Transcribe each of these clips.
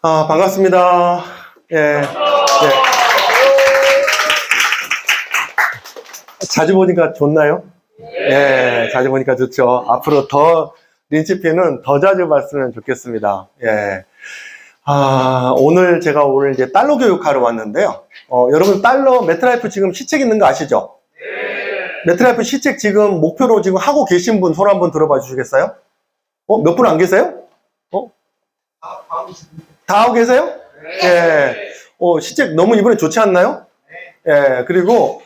반갑습니다. 예, 예. 자주 보니까 좋나요? 예, 자주 보니까 좋죠. 앞으로 더, 린치피는 더 자주 봤으면 좋겠습니다. 예. 오늘 제가 이제 달러 교육하러 왔는데요. 여러분, 달러, 매트라이프 지금 시책 있는 거 아시죠? 매트라이프 시책 지금 목표로 지금 하고 계신 분 손 한번 들어봐 주시겠어요? 몇 분 안 계세요? 다 하고 계세요? 예. 시책 너무 이번에 좋지 않나요? 예. 그리고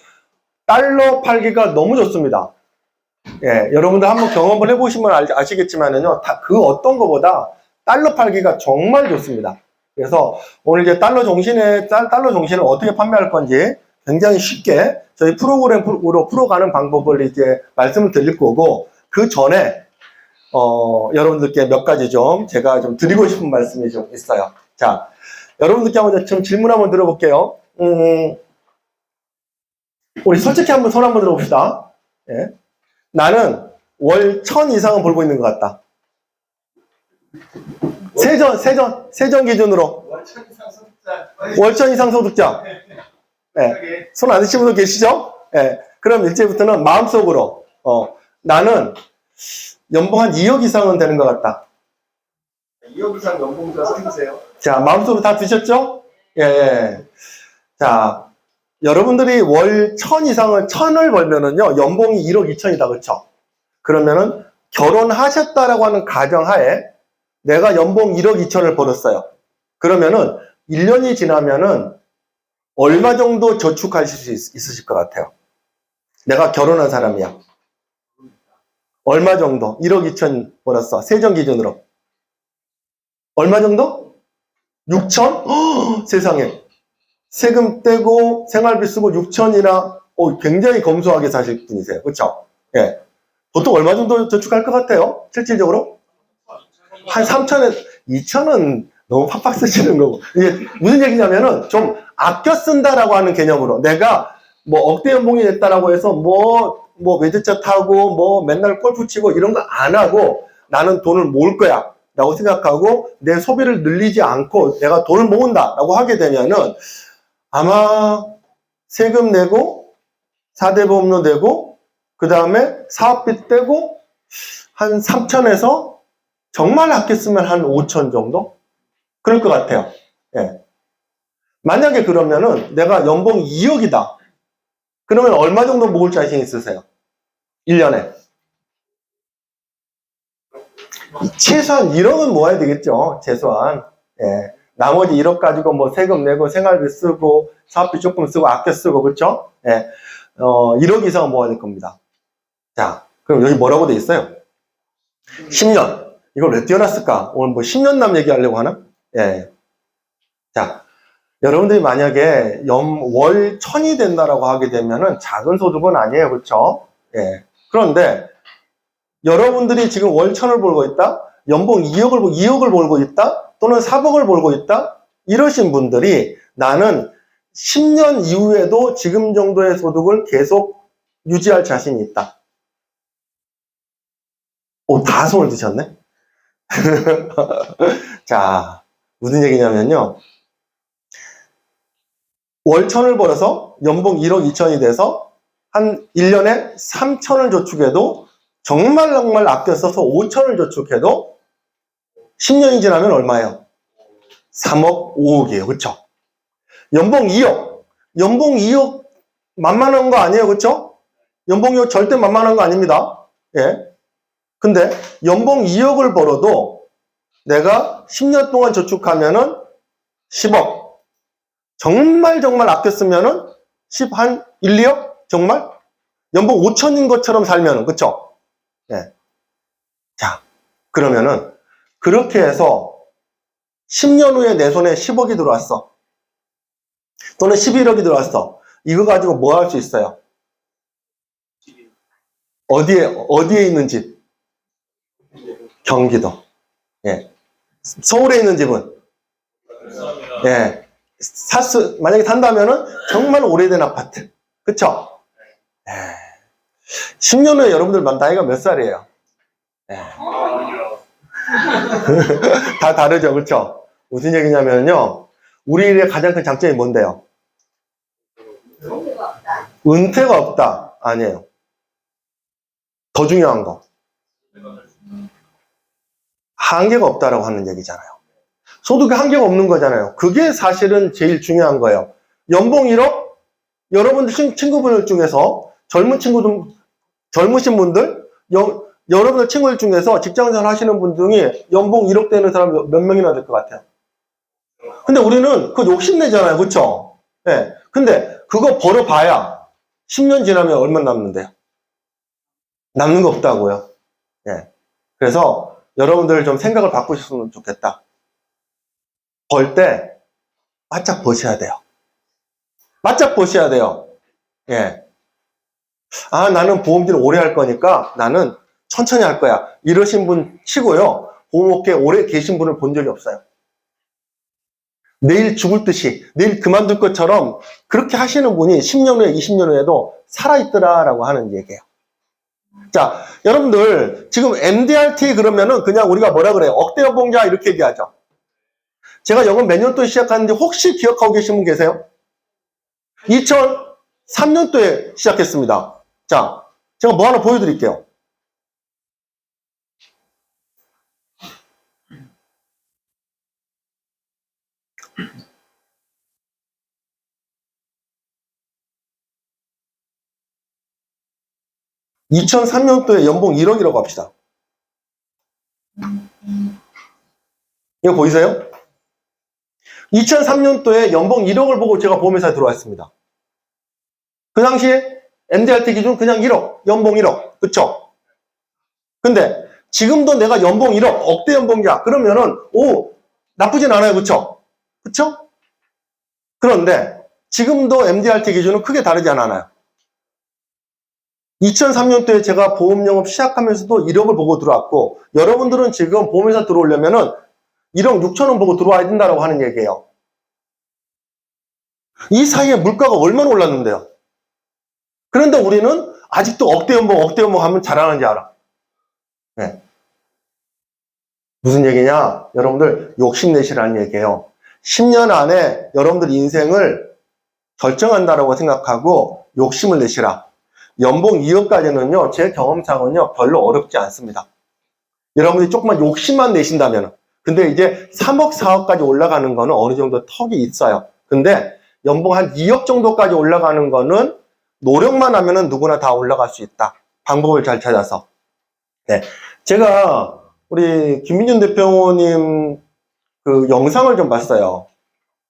달러 팔기가 너무 좋습니다. 예. 여러분들 한번 경험을 해보시면 아시겠지만은요. 그 어떤 거보다 달러 팔기가 정말 좋습니다. 그래서 오늘 이제 달러 정신을 어떻게 판매할 건지 굉장히 쉽게 저희 프로그램으로 풀어가는 방법을 이제 말씀을 드릴 거고, 그 전에 여러분들께 몇 가지 제가 드리고 싶은 말씀이 좀 있어요. 자, 여러분들께 한번 좀 질문 한번 들어볼게요. 우리 솔직히 한번 손 한번 들어봅시다. 예. 나는 월 1000 이상은 벌고 있는 것 같다. 세전 기준으로. 월 1000 이상 소득자. 예. 손 안 드신 분도 계시죠? 예. 그럼 이제부터는 마음속으로, 나는 연봉 한 2억 이상은 되는 것 같다. 2억 이상 연봉자 써주세요. 자, 마음속으로 다 드셨죠? 예. 자, 여러분들이 월 1000 이상을, 1000을 벌면은요, 연봉이 1억 2천이다, 그쵸? 그러면은, 결혼하셨다라고 하는 가정하에, 내가 연봉 1억 2천을 벌었어요. 그러면은, 1년이 지나면은, 얼마 정도 저축하실 수 있으실 것 같아요? 내가 결혼한 사람이야. 얼마 정도? 1억 2천 벌었어. 세전 기준으로. 얼마 정도? 6천? 세상에. 세금 떼고 생활비 쓰고 6천이나 굉장히 검소하게 사실 분이세요. 그렇죠? 예. 보통 얼마 정도 저축할 것 같아요? 실질적으로? 한 3천에 2천은 너무 팍팍 쓰시는 거고. 이게 무슨 얘기냐면은 좀 아껴 쓴다라고 하는 개념으로, 내가 뭐 억대 연봉이 됐다라고 해서 뭐 외제차 타고 뭐 맨날 골프 치고 이런 거 안 하고, 나는 돈을 모을 거야 라고 생각하고 내 소비를 늘리지 않고 내가 돈을 모은다 라고 하게 되면은, 아마 세금 내고 4대 보험료 내고 그 다음에 사업비 떼고 한 3천에서 정말 아껴 쓰면 한 5천 정도? 그럴 것 같아요. 예. 만약에 그러면은 내가 연봉 2억이다. 그러면 얼마 정도 모을 자신 있으세요? 1년에. 최소한 1억은 모아야 되겠죠. 최소한. 예. 나머지 1억 가지고 뭐 세금 내고 생활비 쓰고 사업비 조금 쓰고 아껴 쓰고, 그렇죠? 예. 1억 이상은 모아야 될 겁니다. 자, 그럼 여기 뭐라고 돼 있어요? 10년. 이걸 왜 띄워놨을까? 오늘 뭐 10년 남 얘기하려고 하나? 예. 자, 여러분들이 만약에 월 1000이 된다라고 하게 되면은 작은 소득은 아니에요. 그렇죠? 예. 그런데 여러분들이 지금 월 1000을 벌고 있다? 연봉 2억을 벌고 있다? 또는 4억을 벌고 있다? 이러신 분들이, 나는 10년 이후에도 지금 정도의 소득을 계속 유지할 자신이 있다. 다 손을 드셨네? 자, 무슨 얘기냐면요. 월 1000을 벌어서 연봉 1억 2천이 돼서 한 1년에 3천을 저축해도, 정말 아껴 써서 5천을 저축해도 10년이 지나면 얼마예요? 3억 5억이에요. 그쵸? 연봉 2억 만만한 거 아니에요. 그쵸? 연봉 2억 절대 만만한 거 아닙니다. 예. 근데 연봉 2억을 벌어도 내가 10년 동안 저축하면은 10억. 정말 아껴 쓰면은 한 1, 2억? 정말? 연봉 5천인 것처럼 살면은, 그쵸? 예. 자, 그러면은, 그렇게 해서 10년 후에 내 손에 10억이 들어왔어. 또는 11억이 들어왔어. 이거 가지고 뭐 할 수 있어요? 어디에 있는 집? 경기도. 예. 서울에 있는 집은? 예. 만약에 산다면은 정말 오래된 아파트. 그쵸? 예. 10년 후에 여러분들 나이가 몇 살이에요? 예. 다 다르죠, 그렇죠? 무슨 얘기냐면요. 우리 일의 가장 큰 장점이 뭔데요? 은퇴가 없다. 아니에요. 더 중요한 거. 한계가 없다라고 하는 얘기잖아요. 소득에 한계가 없는 거잖아요. 그게 사실은 제일 중요한 거예요. 연봉 1억? 여러분들 친구분들 중에서 젊으신 분들, 여러분들 친구들 중에서 직장생활 하시는 분 중에 연봉 1억 되는 사람 몇 명이나 될 것 같아요? 근데 우리는 그거 욕심내잖아요. 그쵸? 예. 근데 그거 벌어봐야 10년 지나면 얼마 남는데요? 남는 거 없다고요. 예. 그래서 여러분들 좀 생각을 바꾸셨으면 좋겠다. 벌 때 바짝 버셔야 돼요. 바짝 버셔야 돼요. 예. 아, 나는 보험질 오래 할 거니까 나는 천천히 할 거야. 이러신 분 치고요. 보험업계에 오래 계신 분을 본 적이 없어요. 내일 죽을 듯이, 내일 그만둘 것처럼 그렇게 하시는 분이 10년 후에, 20년 후에도 살아있더라라고 하는 얘기예요. 자, 여러분들, 지금 MDRT 그러면은 그냥 우리가 뭐라 그래요? 억대 연봉자 이렇게 얘기하죠. 제가 영어 몇 년도에 시작하는지 혹시 기억하고 계신 분 계세요? 2003년도에 시작했습니다. 자, 제가 뭐 하나 보여드릴게요. (2003년도에) 연봉 1억이라고 합시다. 이거 보이세요? 2003년도에 연봉 1억을 보고 제가 보험회사에 들어왔습니다. 그 당시에 MDRT 기준 그냥 1억, 연봉 1억, 그쵸? 근데 지금도 내가 연봉 1억, 억대 연봉이야. 그러면은 나쁘진 않아요, 그쵸? 그쵸? 그런데 지금도 MDRT 기준은 크게 다르지 않아요. 2003년도에 제가 보험 영업 시작하면서도 1억을 보고 들어왔고, 여러분들은 지금 보험회사 들어오려면은 1억 6천원 보고 들어와야 된다고 하는 얘기예요. 이 사이에 물가가 얼마나 올랐는데요. 그런데 우리는 아직도 억대 연봉 하면 잘하는지 알아. 네. 무슨 얘기냐? 여러분들 욕심내시라는 얘기예요. 10년 안에 여러분들 인생을 결정한다라고 생각하고 욕심을 내시라. 연봉 2억까지는요, 제 경험상은요, 별로 어렵지 않습니다. 여러분들이 조금만 욕심만 내신다면. 근데 이제 3억, 4억까지 올라가는 거는 어느 정도 턱이 있어요. 근데 연봉 한 2억 정도까지 올라가는 거는 노력만 하면은 누구나 다 올라갈 수 있다. 방법을 잘 찾아서. 네. 제가 우리 김민준 대표님 그 영상을 좀 봤어요.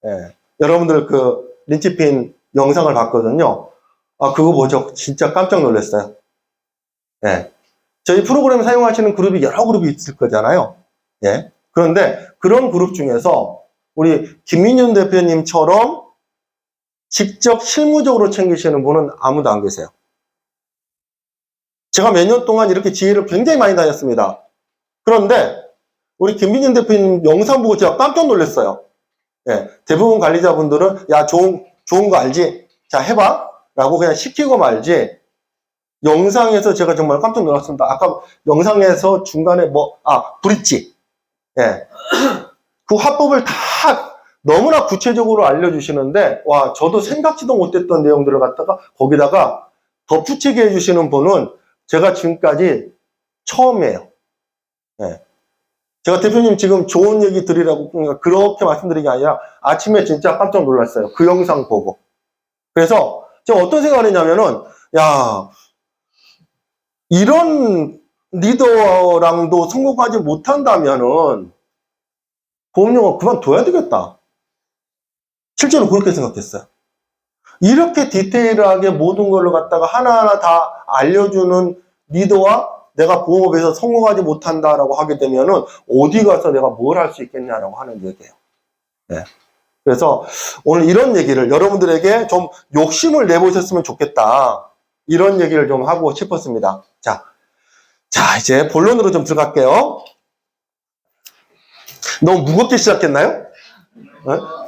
네. 여러분들 그 린치핀 영상을 봤거든요. 아, 그거 보죠. 진짜 깜짝 놀랐어요. 네. 저희 프로그램 사용하시는 그룹이 여러 그룹이 있을 거잖아요. 예. 그런데 그런 그룹 중에서 우리 김민준 대표님처럼 직접 실무적으로 챙기시는 분은 아무도 안 계세요. 제가 몇 년 동안 이렇게 지혜를 굉장히 많이 다녔습니다. 그런데 우리 김민준 대표님 영상 보고 제가 깜짝 놀랐어요. 예. 대부분 관리자분들은 야, 좋은 거 알지? 자, 해봐. 라고 그냥 시키고 말지. 영상에서 제가 정말 깜짝 놀랐습니다. 아까 영상에서 중간에 브릿지. 예. 그 화법을 다 너무나 구체적으로 알려주시는데, 와, 저도 생각지도 못했던 내용들을 갖다가 거기다가 덧붙이게 해주시는 분은 제가 지금까지 처음이에요. 예. 제가 대표님 지금 좋은 얘기 드리라고 그렇게 말씀드린 게 아니라 아침에 진짜 깜짝 놀랐어요. 그 영상 보고. 그래서 제가 어떤 생각을 했냐면은, 야, 이런 리더랑도 성공하지 못한다면은 보험 영업 그만둬야 되겠다. 실제로 그렇게 생각했어요. 이렇게 디테일하게 모든 걸로 갖다가 하나하나 다 알려주는 리더와 내가 보험업에서 성공하지 못한다라고 하게 되면은 어디 가서 내가 뭘 할 수 있겠냐라고 하는 얘기예요. 네. 그래서 오늘 이런 얘기를 여러분들에게 좀 욕심을 내보셨으면 좋겠다. 이런 얘기를 좀 하고 싶었습니다. 자, 이제 본론으로 좀 들어갈게요. 너무 무겁게 시작했나요?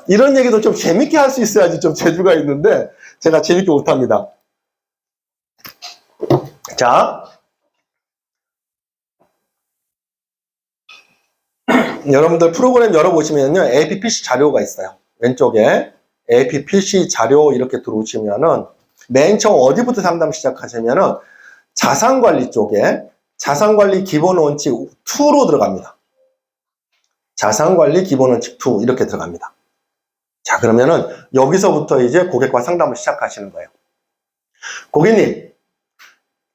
이런 얘기도 좀 재밌게 할 수 있어야지 좀 재주가 있는데 제가 재밌게 못합니다. 자, 여러분들 프로그램 열어보시면요. APPC 자료가 있어요. 왼쪽에 APPC 자료 이렇게 들어오시면은 맨 처음 어디부터 상담 시작하시면은 자산관리 쪽에 자산관리 기본 원칙 2로 들어갑니다. 자산관리 기본 원칙 2 이렇게 들어갑니다. 자, 그러면은 여기서부터 이제 고객과 상담을 시작하시는 거예요. 고객님,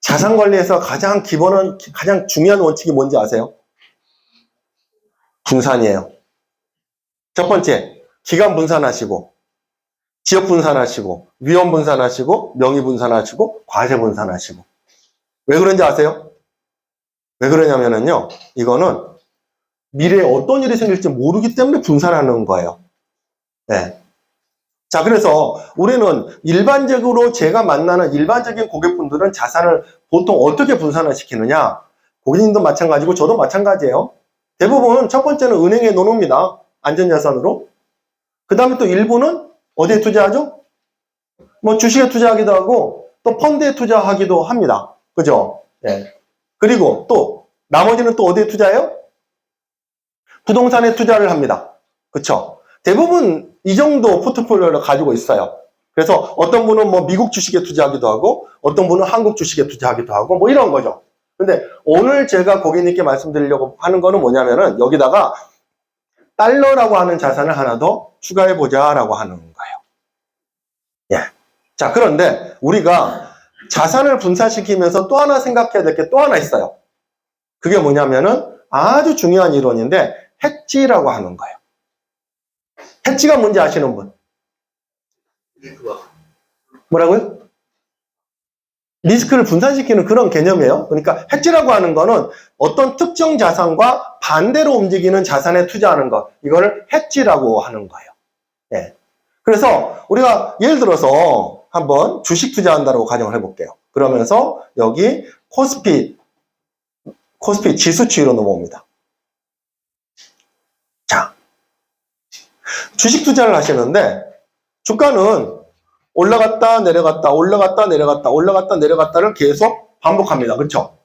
자산관리에서 가장 중요한 원칙이 뭔지 아세요? 분산이에요. 첫 번째, 기간 분산하시고, 지역 분산하시고, 위험 분산하시고, 명의 분산하시고, 과세 분산하시고. 왜 그런지 아세요? 왜 그러냐면요, 이거는 미래에 어떤 일이 생길지 모르기 때문에 분산하는 거예요. 네. 자, 그래서 우리는 일반적으로 제가 만나는 일반적인 고객분들은 자산을 보통 어떻게 분산을 시키느냐? 고객님도 마찬가지고 저도 마찬가지예요. 대부분 첫 번째는 은행에 넣어놓습니다. 안전자산으로. 그 다음에 또 일부는 어디에 투자하죠? 뭐 주식에 투자하기도 하고 또 펀드에 투자하기도 합니다. 그죠? 네. 그리고 또 나머지는 또 어디에 투자해요? 부동산에 투자를 합니다. 그쵸? 대부분 이 정도 포트폴리오를 가지고 있어요. 그래서 어떤 분은 뭐 미국 주식에 투자하기도 하고 어떤 분은 한국 주식에 투자하기도 하고 뭐 이런 거죠. 근데 오늘 제가 고객님께 말씀드리려고 하는 거는 뭐냐면은 여기다가 달러라고 하는 자산을 하나 더 추가해 보자라고 하는 거예요. 예. 자, 그런데 우리가 자산을 분산시키면서 또 하나 생각해야 될 게 또 하나 있어요. 그게 뭐냐면은 아주 중요한 이론인데 해지라고 하는 거예요. 해지가 뭔지 아시는 분? 뭐라고요? 리스크를 분산시키는 그런 개념이에요. 그러니까 해지라고 하는 거는 어떤 특정 자산과 반대로 움직이는 자산에 투자하는 것. 이거를 해지라고 하는 거예요. 예. 그래서 우리가 예를 들어서 한번 주식 투자한다고 가정을 해볼게요. 그러면서 여기 코스피 지수치로 넘어옵니다. 자, 주식 투자를 하시는데 주가는 올라갔다 내려갔다 올라갔다 내려갔다 올라갔다 내려갔다를 계속 반복합니다. 그렇죠?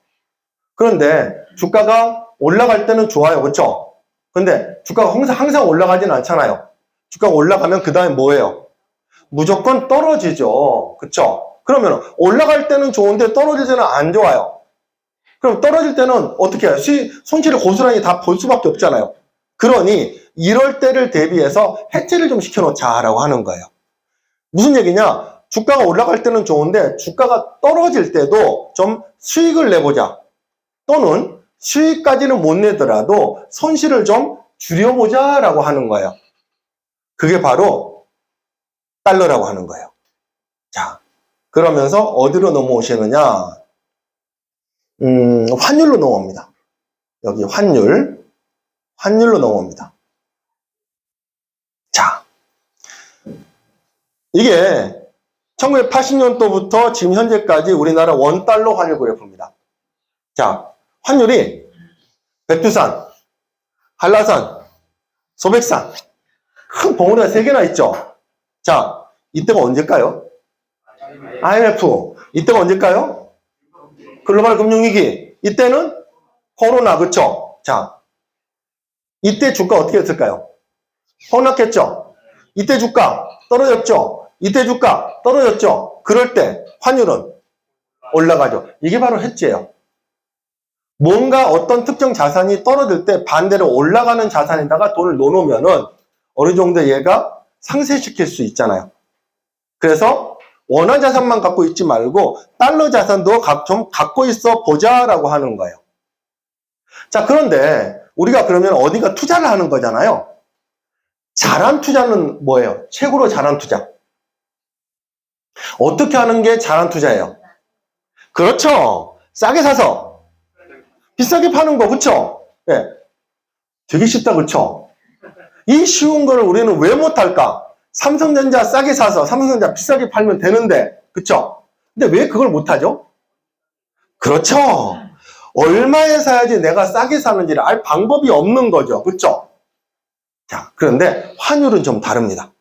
그런데 주가가 올라갈 때는 좋아요. 그렇죠? 근데 주가가 항상 올라가지는 않잖아요. 주가가 올라가면 그 다음에 뭐예요? 무조건 떨어지죠. 그렇죠? 그러면 올라갈 때는 좋은데 떨어질 때는 안 좋아요. 그럼 떨어질 때는 어떻게 해요? 손실을 고스란히 다 볼 수밖에 없잖아요. 그러니 이럴 때를 대비해서 해지를 좀 시켜놓자라고 하는 거예요. 무슨 얘기냐? 주가가 올라갈 때는 좋은데 주가가 떨어질 때도 좀 수익을 내보자. 또는 수익까지는 못 내더라도 손실을 좀 줄여보자라고 하는 거예요. 그게 바로 달러라고 하는 거예요. 자, 그러면서 어디로 넘어오시느냐? 환율로 넘어옵니다. 여기 환율로 넘어옵니다. 자, 이게 1980년도부터 지금 현재까지 우리나라 원달러 환율 그래프입니다. 자, 환율이 백두산, 한라산, 소백산 큰 봉우리가 3개나 있죠. 자, 이때가 언제일까요? IMF. 이때가 언제일까요? 글로벌 금융위기. 이때는 코로나. 그쵸? 자, 이때 주가 어떻게 했을까요? 폭락했죠? 이때 주가 떨어졌죠? 이때 주가 떨어졌죠? 그럴 때 환율은 올라가죠. 이게 바로 해지예요. 뭔가 어떤 특정 자산이 떨어질 때 반대로 올라가는 자산에다가 돈을 넣어놓으면은 어느 정도 얘가 상쇄시킬 수 있잖아요. 그래서 원화 자산만 갖고 있지 말고 달러 자산도 좀 갖고 있어 보자라고 하는 거예요. 자, 그런데 우리가 그러면 어디가 투자를 하는 거잖아요. 잘한 투자는 뭐예요? 최고로 잘한 투자. 어떻게 하는 게 잘한 투자예요? 그렇죠. 싸게 사서 비싸게 파는 거. 그렇죠? 예. 되게 쉽다. 그렇죠? 이 쉬운 거를 우리는 왜 못할까? 삼성전자 싸게 사서 삼성전자 비싸게 팔면 되는데, 그쵸? 근데 왜 그걸 못하죠? 그렇죠. 얼마에 사야지 내가 싸게 사는지를 알 방법이 없는 거죠. 그쵸? 자, 그런데 환율은 좀 다릅니다.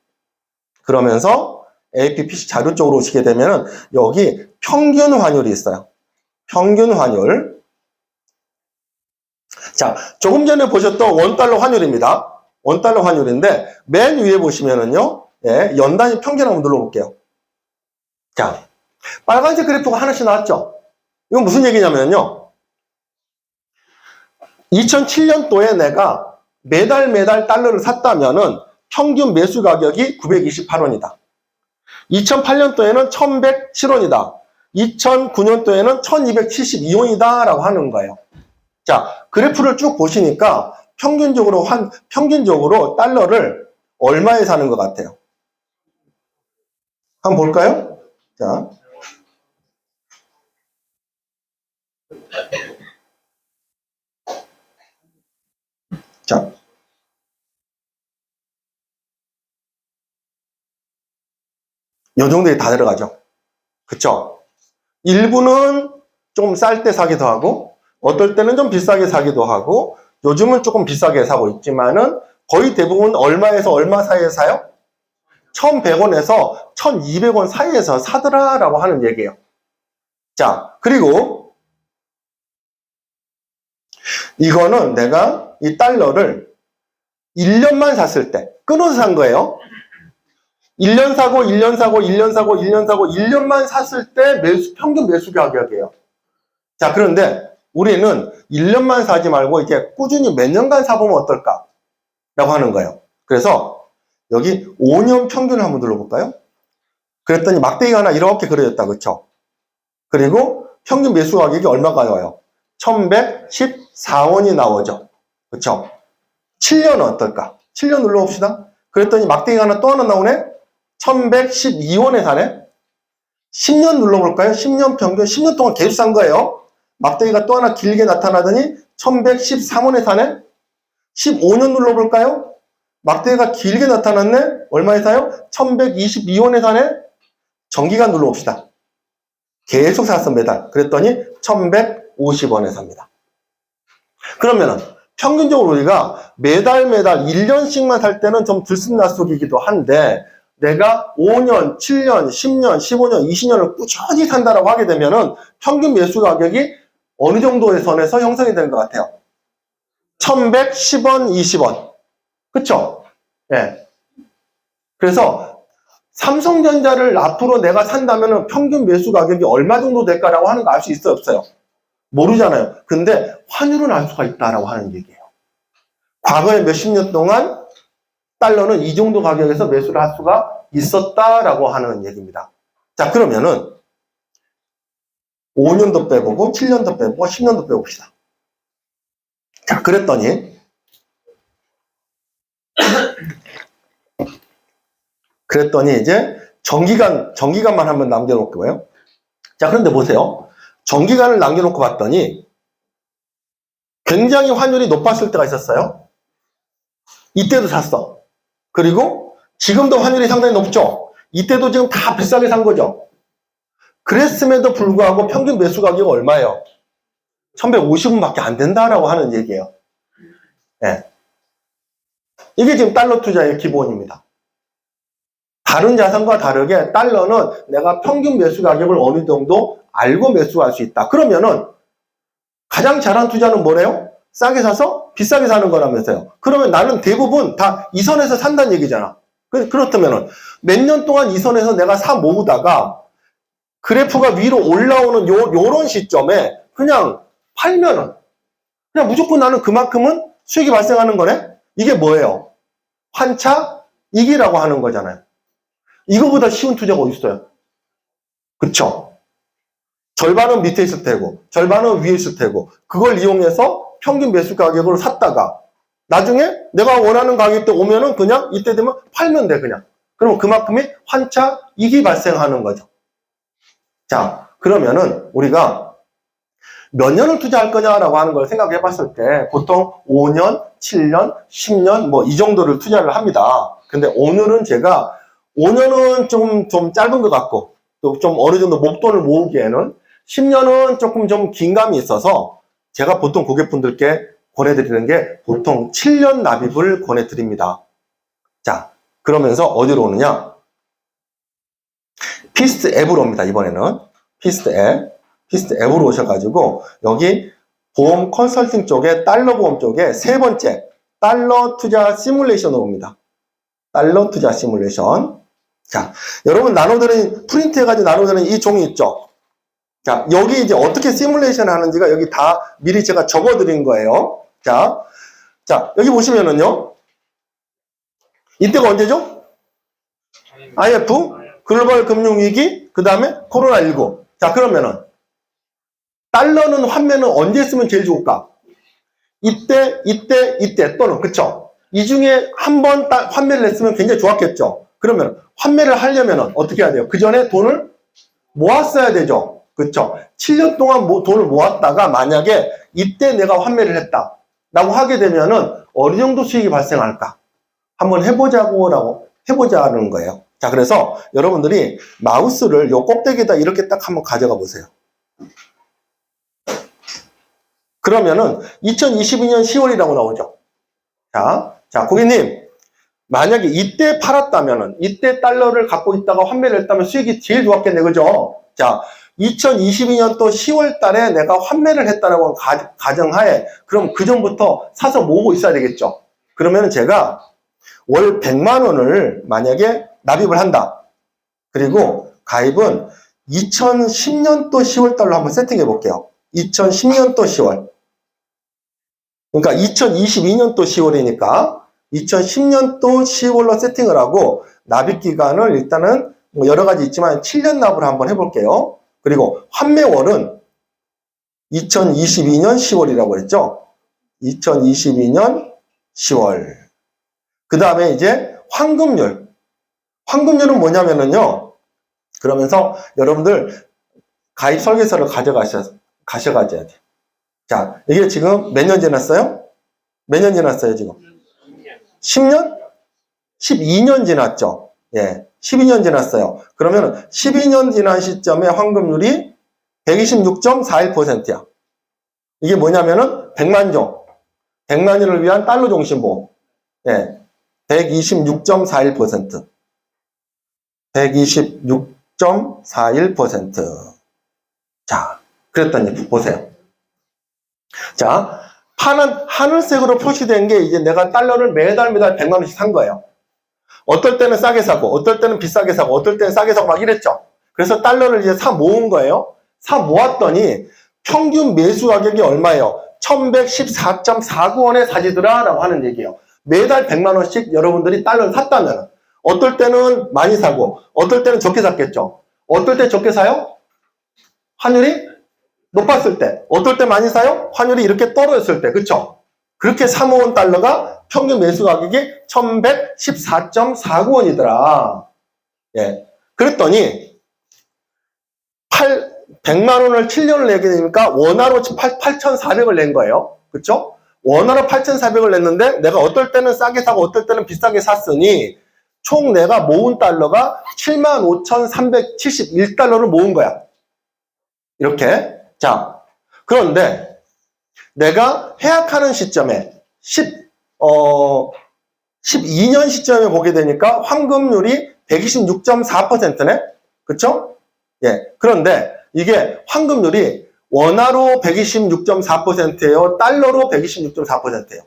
그러면서 APPC 자료 쪽으로 오시게 되면 여기 평균 환율이 있어요. 평균 환율. 자, 조금 전에 보셨던 원달러 환율입니다. 원달러 환율인데 맨 위에 보시면은요, 예, 연단위 평균 한번 눌러볼게요. 자, 빨간색 그래프가 하나씩 나왔죠? 이건 무슨 얘기냐면요, 2007년도에 내가 매달 달러를 샀다면은 평균 매수 가격이 928원이다. 2008년도에는 1107원이다. 2009년도에는 1272원이다. 라고 하는 거예요. 자, 그래프를 쭉 보시니까 평균적으로 달러를 얼마에 사는 것 같아요? 한번 볼까요? 자. 자. 요 정도에 다 들어가죠. 그쵸? 일부는 좀 쌀 때 사기도 하고, 어떨 때는 좀 비싸게 사기도 하고, 요즘은 조금 비싸게 사고 있지만은, 거의 대부분 얼마에서 얼마 사이에 사요? 1100원에서 1200원 사이에서 사더라라고 하는 얘기예요. 자, 그리고 이거는 내가 이 달러를 1년만 샀을 때 끊어서 산 거예요. 1년 사고 1년 사고 1년 사고 1년 사고 1년만 샀을 때 평균 매수 가격이에요. 자, 그런데 우리는 1년만 사지 말고 이제 꾸준히 몇 년간 사보면 어떨까? 라고 하는 거예요. 그래서 여기 5년 평균을 한번 눌러볼까요? 그랬더니 막대기가 하나 이렇게 그려졌다. 그쵸? 그리고 평균 매수 가격이 얼마가 나와요? 1114원이 나오죠. 그쵸? 7년은 어떨까? 7년 눌러봅시다. 그랬더니 막대기가 하나 또 하나 나오네? 1112원에 사네? 10년 눌러볼까요? 10년 평균, 10년 동안 계속 산 거예요. 막대기가 또 하나 길게 나타나더니 1113원에 사네? 15년 눌러볼까요? 막대기가 길게 나타났네? 얼마에 사요? 1122원에 사네? 정기간 눌러봅시다. 계속 샀어, 매달. 그랬더니 1150원에 삽니다. 그러면은 평균적으로 우리가 매달 1년씩만 살 때는 좀 들쑥날쑥이기도 한데, 내가 5년, 7년, 10년, 15년, 20년을 꾸준히 산다라고 하게 되면은 평균 매수 가격이 어느 정도의 선에서 형성이 되는 것 같아요? 1110원, 20원. 그쵸? 예. 그래서 삼성전자를 앞으로 내가 산다면은 평균 매수 가격이 얼마 정도 될까라고 하는 거 알 수 있어요, 없어요? 모르잖아요. 근데 환율은 알 수가 있다라고 하는 얘기예요. 과거에 몇십 년 동안 달러는 이 정도 가격에서 매수를 할 수가 있었다라고 하는 얘기입니다. 자, 그러면은 5년도 빼보고 7년도 빼보고 10년도 빼봅시다. 자, 그랬더니 이제 정기간만 한번 남겨놓고요. 자, 그런데 보세요. 정기간을 남겨놓고 봤더니 굉장히 환율이 높았을 때가 있었어요. 이때도 샀어. 그리고 지금도 환율이 상당히 높죠. 이때도 지금 다 비싸게 산 거죠. 그랬음에도 불구하고 평균 매수 가격이 얼마예요? 1150원밖에 안 된다라고 하는 얘기예요. 네. 이게 지금 달러 투자의 기본입니다. 다른 자산과 다르게 달러는 내가 평균 매수 가격을 어느 정도 알고 매수할 수 있다. 그러면은 가장 잘한 투자는 뭐래요? 싸게 사서 비싸게 사는 거라면서요. 그러면 나는 대부분 다 이 선에서 산다는 얘기잖아. 그렇다면은 몇 년 동안 이 선에서 내가 사 모으다가 그래프가 위로 올라오는 요런 시점에 그냥 팔면은 그냥 무조건 나는 그만큼은 수익이 발생하는 거네? 이게 뭐예요? 환차 이기라고 하는 거잖아요. 이거보다 쉬운 투자가 어디 있어요? 그쵸? 절반은 밑에 있을 테고 절반은 위에 있을 테고 그걸 이용해서 평균 매수 가격으로 샀다가 나중에 내가 원하는 가격 때 오면은 그냥 이때 되면 팔면 돼 그냥. 그럼 그만큼의 환차 이익이 발생하는 거죠. 자, 그러면은 우리가 몇 년을 투자할 거냐라고 하는 걸 생각해 봤을 때 보통 5년, 7년, 10년 뭐 이 정도를 투자를 합니다. 근데 오늘은 제가 5년은 좀 짧은 것 같고 또 좀 어느 정도 목돈을 모으기에는 10년은 조금 좀 긴감이 있어서 제가 보통 고객분들께 권해드리는 게 보통 7년 납입을 권해드립니다. 자, 그러면서 어디로 오느냐? 피스트 앱으로 옵니다. 이번에는 피스트 앱으로 오셔가지고 여기 보험 컨설팅 쪽에, 달러 보험 쪽에 세 번째, 달러 투자 시뮬레이션으로 옵니다. 달러 투자 시뮬레이션. 자, 여러분 나눠드린, 프린트해가지고 나눠드린 이 종이 있죠? 자, 여기 이제 어떻게 시뮬레이션 하는지가 여기 다 미리 제가 적어드린 거예요. 자, 여기 보시면은요. 이때가 언제죠? IF, 글로벌 금융위기, 그 다음에 코로나19. 자, 그러면은, 달러는 환매는 언제 쓰면 제일 좋을까? 이때 또는, 그쵸? 이 중에 한 번 환매를 했으면 굉장히 좋았겠죠? 그러면, 환매를 하려면은 어떻게 해야 돼요? 그 전에 돈을 모았어야 되죠? 그쵸? 7년 동안 돈을 모았다가 만약에 이때 내가 환매를 했다. 라고 하게 되면은 어느 정도 수익이 발생할까? 한번 해보자는 거예요. 자, 그래서 여러분들이 마우스를 요 꼭대기에다 이렇게 딱 한번 가져가 보세요. 그러면은 2022년 10월이라고 나오죠. 자, 고객님, 만약에 이때 팔았다면은, 이때 달러를 갖고 있다가 환매를 했다면 수익이 제일 좋았겠네, 그죠? 자, 2022년 또 10월 달에 내가 환매를 했다라고 가정하에, 그럼 그 전부터 사서 모으고 있어야 되겠죠? 그러면 제가 월 100만 원을 만약에 납입을 한다. 그리고 가입은 2010년도 10월 달로 한번 세팅해 볼게요. 2010년도 10월. 그러니까 2022년도 10월이니까 2010년도 10월로 세팅을 하고 납입 기간을 일단은 뭐 여러 가지 있지만 7년 납으로 한번 해볼게요. 그리고 환매월은 2022년 10월이라고 그랬죠. 2022년 10월. 그 다음에 이제 환급률. 환급률은 뭐냐면은요. 그러면서 여러분들 가입 설계서를 가셔가야 돼요. 자, 이게 지금 몇 년 지났어요? 몇 년 지났어요, 지금? 10년? 12년 지났죠? 예. 12년 지났어요. 그러면 12년 지난 시점에 환급률이 126.41%야. 이게 뭐냐면은 100만종. 100만인을 위한 달러 종신보험. 예. 126.41%. 126.41%. 자, 그랬더니 보세요. 자, 하늘색으로 표시된 게 이제 내가 달러를 매달 100만 원씩 산 거예요. 어떨 때는 싸게 사고, 어떨 때는 비싸게 사고, 어떨 때는 싸게 사고 막 이랬죠. 그래서 달러를 이제 사 모은 거예요. 사 모았더니 평균 매수 가격이 얼마예요? 1114.49원에 사지더라 라고 하는 얘기예요. 매달 100만 원씩 여러분들이 달러를 샀다면 어떨 때는 많이 사고 어떨 때는 적게 샀겠죠. 어떨 때 적게 사요? 환율이 높았을 때. 어떨 때 많이 사요? 환율이 이렇게 떨어졌을 때. 그쵸? 그렇게 사모은 달러가 평균 매수 가격이 1114.49원이더라. 예. 그랬더니 100만 원을 7년을 내게 되니까 원화로 8,400을 낸 거예요. 그쵸? 원화로 8,400을 냈는데 내가 어떨 때는 싸게 사고 어떨 때는 비싸게 샀으니 총 내가 모은 달러가 75,371달러를 모은 거야. 이렇게. 자, 그런데 내가 해약하는 시점에 12년 시점에 보게 되니까 환급률이 126.4%네? 그쵸? 예. 그런데 이게 환급률이 원화로 126.4%예요? 달러로 126.4%예요?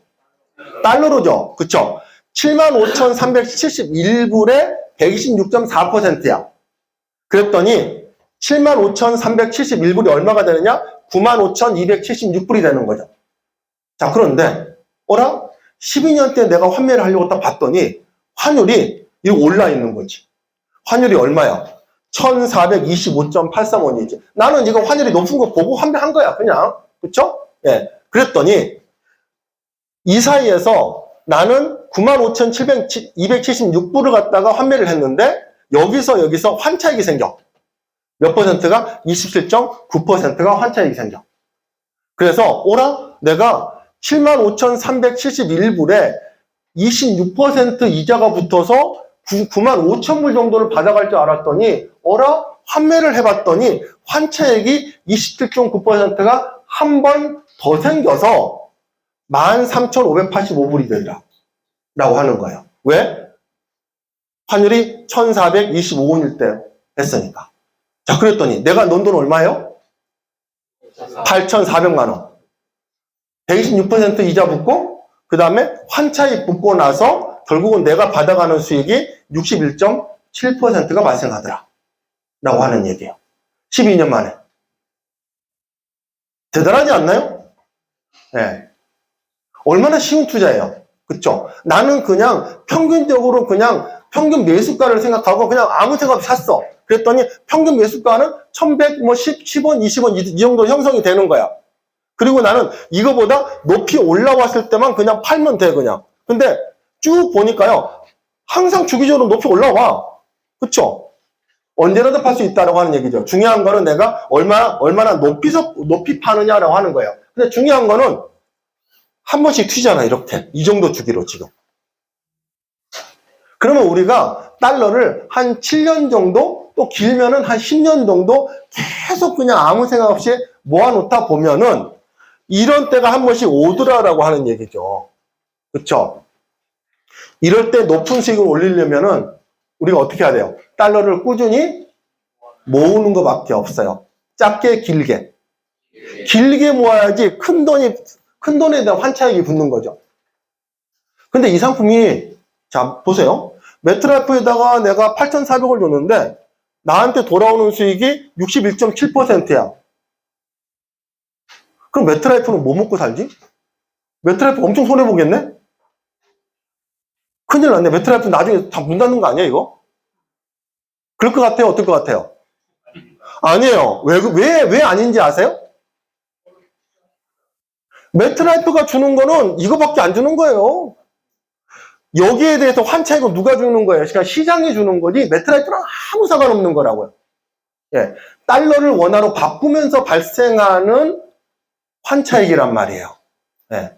달러로죠? 그쵸? 75,371불에 126.4%야. 그랬더니 75,371불이 얼마가 되느냐? 95,276불이 되는 거죠. 자, 그런데 어라? 12년 때 내가 환매를 하려고 딱 봤더니 환율이 이렇게 올라 있는 거지. 환율이 얼마야? 1,425.83원이지. 나는 이거 환율이 높은 거 보고 환매한 거야, 그냥. 그쵸? 예. 그랬더니 이 사이에서 나는 95,276불을 갖다가 환매를 했는데 여기서 환차익이 생겨. 몇 퍼센트가? 27.9%가 환차익이 생겨. 그래서 오라? 내가 75,371불에 26% 이자가 붙어서 95,000불 정도를 받아갈 줄 알았더니 어라? 환매를 해봤더니 환차익이 27.9%가 한 번 더 생겨서 13,585불이 되더라 라고 하는 거예요. 왜? 환율이 1,425원일 때 했으니까. 자, 그랬더니 내가 넌 돈 얼마예요? 8,400만 원. 126% 이자 붙고 그 다음에 환차익 붙고 나서 결국은 내가 받아가는 수익이 61.7%가 발생하더라 라고 하는 얘기예요. 12년 만에. 대단하지 않나요? 네. 얼마나 쉬운 투자예요. 그쵸? 나는 그냥 평균적으로 그냥 평균 매수가를 생각하고 그냥 아무 생각 없이 샀어. 그랬더니 평균 매수가는 1100, 뭐 10원, 20원 이 정도 형성이 되는 거야. 그리고 나는 이거보다 높이 올라왔을 때만 그냥 팔면 돼, 그냥. 근데 쭉 보니까요. 항상 주기적으로 높이 올라와. 그쵸? 언제라도 팔 수 있다고 하는 얘기죠. 중요한 거는 내가 얼마나 높이 파느냐라고 하는 거예요. 근데 중요한 거는 한 번씩 튀잖아, 이렇게. 이 정도 주기로 지금. 그러면 우리가 달러를 한 7년 정도, 또 길면은 한 10년 정도 계속 그냥 아무 생각 없이 모아놓다 보면은 이런 때가 한 번씩 오더라라고 하는 얘기죠. 그쵸? 이럴 때 높은 수익을 올리려면은 우리가 어떻게 해야 돼요? 달러를 꾸준히 모으는 것밖에 없어요. 짧게, 길게. 길게 모아야지 큰 돈에 대한 환차익이 붙는 거죠. 근데 이 상품이, 자, 보세요. 매트라이프에다가 내가 8,400을 줬는데, 나한테 돌아오는 수익이 61.7%야. 그럼 매트라이프는 뭐 먹고 살지? 매트라이프 엄청 손해보겠네? 큰일 났네. 매트라이프 나중에 다 문 닫는 거 아니야, 이거? 그럴 것 같아요? 어떨 것 같아요? 아니에요. 왜 아닌지 아세요? 매트라이프가 주는 거는 이거밖에 안 주는 거예요. 여기에 대해서 환차익은 누가 주는 거예요? 그러니까 시장이 주는 거지 매트라이프랑 아무 상관없는 거라고요. 예, 달러를 원화로 바꾸면서 발생하는 환차익이란 말이에요. 예.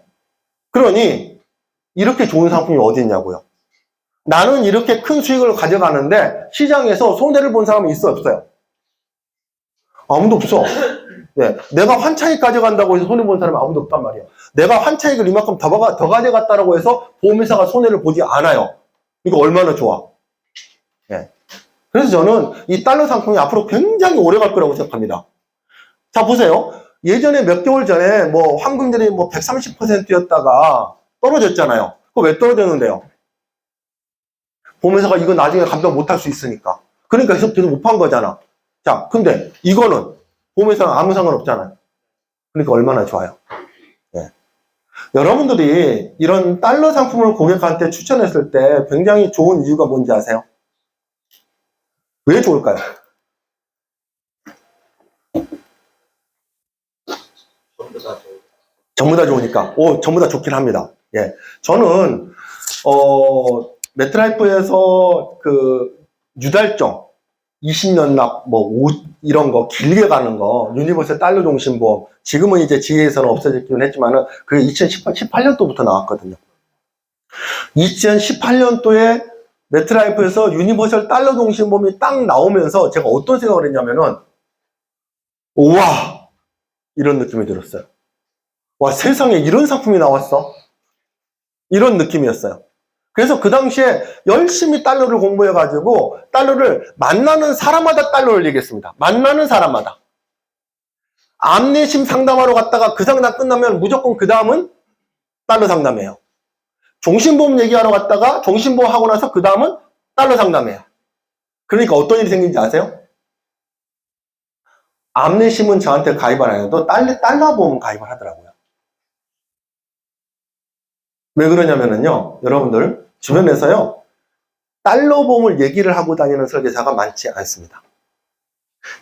그러니 이렇게 좋은 상품이 어디 있냐고요. 나는 이렇게 큰 수익을 가져가는데 시장에서 손해를 본 사람은 있어요, 없어요? 아무도 없어. 네, 내가 환차익 가져간다고 해서 손해본 사람은 아무도 없단 말이에요. 내가 환차익을 이만큼 더 가져갔다고 해서 보험회사가 손해를 보지 않아요. 이거 얼마나 좋아. 네. 그래서 저는 이 달러 상품이 앞으로 굉장히 오래 갈 거라고 생각합니다. 자, 보세요. 예전에 몇 개월 전에 뭐 황금들이 뭐 130%였다가 떨어졌잖아요. 그거 왜 떨어졌는데요? 보험회사가 이거 나중에 감당 못할 수 있으니까. 그러니까 계속 못 판 거잖아. 자, 근데 이거는 보험회사는 아무 상관없잖아요. 그러니까 얼마나 좋아요. 네. 여러분들이 이런 달러 상품을 고객한테 추천했을 때 굉장히 좋은 이유가 뭔지 아세요? 왜 좋을까요? 전부 다 좋으니까. 전부 다 좋긴 합니다. 예. 저는, 매트라이프에서 유달정, 20년 납, 이런 거, 길게 가는 거, 유니버설 달러 종신보험, 지금은 이제 지혜에서는 없어졌긴 했지만은, 그게 2018년도부터 나왔거든요. 2018년도에 매트라이프에서 유니버설 달러 종신보험이 딱 나오면서 제가 어떤 생각을 했냐면은, 우와! 이런 느낌이 들었어요. 와, 세상에 이런 상품이 나왔어? 이런 느낌이었어요. 그래서 그 당시에 열심히 달러를 공부해가지고 달러를 만나는 사람마다 달러를 얘기했습니다. 만나는 사람마다. 암내심 상담하러 갔다가 그 상담 끝나면 무조건 그 다음은 달러 상담이에요. 종신보험 얘기하러 갔다가 종신보험 하고 나서 그 다음은 달러 상담이에요. 그러니까 어떤 일이 생긴지 아세요? 암내심은 저한테 가입을 안 해도 달러 보험 가입을 하더라고요. 왜 그러냐면요, 여러분들 주변에서요 달러 보험을 얘기를 하고 다니는 설계사가 많지 않습니다.